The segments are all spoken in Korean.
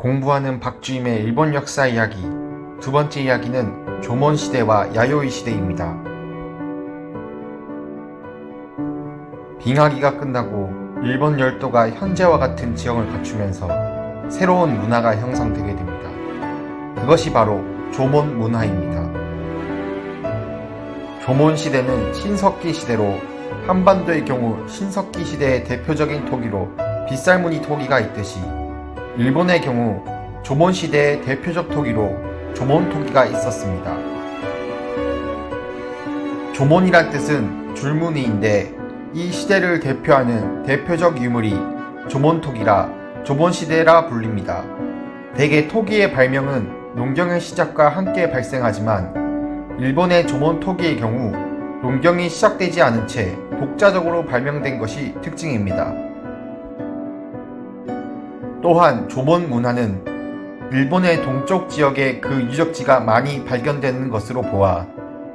공부하는 박주임의 일본 역사 이야기. 두 번째 이야기는 조몬 시대와 야요이 시대입니다. 빙하기가 끝나고 일본 열도가 현재와 같은 지형을 갖추면서 새로운 문화가 형성되게 됩니다. 그것이 바로 조몬 문화입니다. 조몬 시대는 신석기 시대로 한반도의 경우 신석기 시대의 대표적인 토기로 빗살무늬 토기가 있듯이 일본의 경우 조몬 시대의 대표적 토기로 조몬 토기가 있었습니다. 조몬이란 뜻은 줄무늬인데 이 시대를 대표하는 대표적 유물이 조몬 토기라 조몬 시대라 불립니다. 대개 토기의 발명은 농경의 시작과 함께 발생하지만 일본의 조몬 토기의 경우 농경이 시작되지 않은 채 독자적으로 발명된 것이 특징입니다. 또한 조몬 문화는 일본의 동쪽 지역에 그 유적지가 많이 발견되는 것으로 보아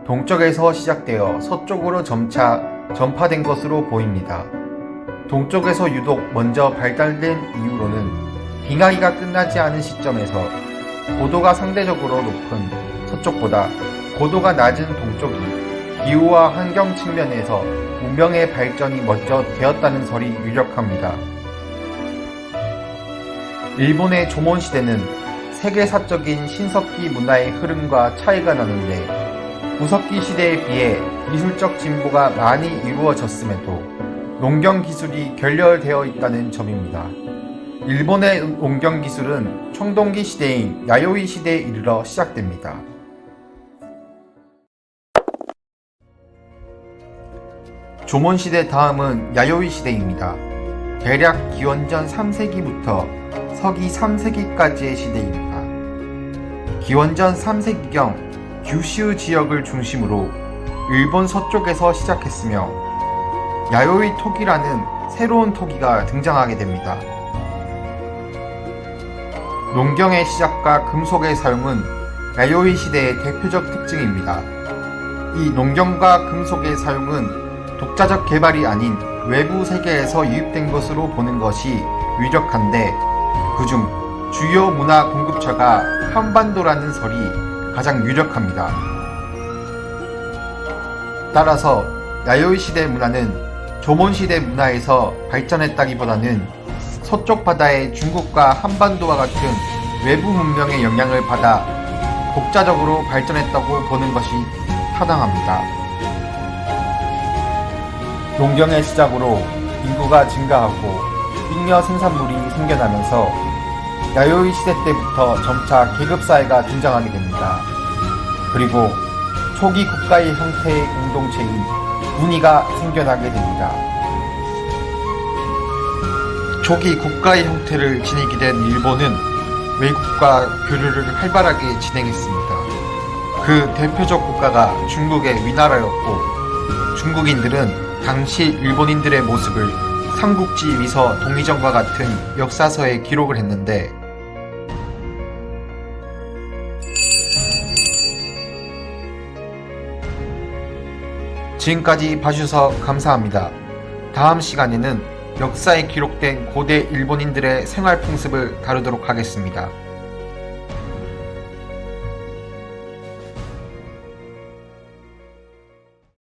동쪽에서 시작되어 서쪽으로 점차 전파된 것으로 보입니다. 동쪽에서 유독 먼저 발달된 이유로는 빙하기가 끝나지 않은 시점에서 고도가 상대적으로 높은 서쪽보다 고도가 낮은 동쪽이 기후와 환경 측면에서 문명의 발전이 먼저 되었다는 설이 유력합니다. 일본의 조몬 시대는 세계사적인 신석기 문화의 흐름과 차이가 나는데 구석기 시대에 비해 기술적 진보가 많이 이루어졌음에도 농경 기술이 결렬되어 있다는 점입니다. 일본의 농경 기술은 청동기 시대인 야요이 시대에 이르러 시작됩니다. 조몬 시대 다음은 야요이 시대입니다. 대략 기원전 3세기부터 서기 3세기까지의 시대입니다. 기원전 3세기경 규슈 지역을 중심으로 일본 서쪽에서 시작했으며 야요이 토기라는 새로운 토기가 등장하게 됩니다. 농경의 시작과 금속의 사용은 야요이 시대의 대표적 특징입니다. 이 농경과 금속의 사용은 독자적 개발이 아닌 외부 세계에서 유입된 것으로 보는 것이 유력한데 그중 주요 문화 공급처가 한반도라는 설이 가장 유력합니다. 따라서 야요이 시대 문화는 조몬 시대 문화에서 발전했다기보다는 서쪽 바다의 중국과 한반도와 같은 외부 문명의 영향을 받아 독자적으로 발전했다고 보는 것이 타당합니다. 농경의 시작으로 인구가 증가하고 잉여 생산물이 생겨나면서 야요이 시대 때부터 점차 계급사회가 등장하게 됩니다. 그리고 초기 국가의 형태의 공동체인 군위가 생겨나게 됩니다. 초기 국가의 형태를 지니게 된 일본은 외국과 교류를 활발하게 진행했습니다. 그 대표적 국가가 중국의 위나라였고 중국인들은 당시 일본인들의 모습을 삼국지 위서 동의정과 같은 역사서에 기록을 했는데 지금까지 봐주셔서 감사합니다. 다음 시간에는 역사에 기록된 고대 일본인들의 생활 풍습을 다루도록 하겠습니다.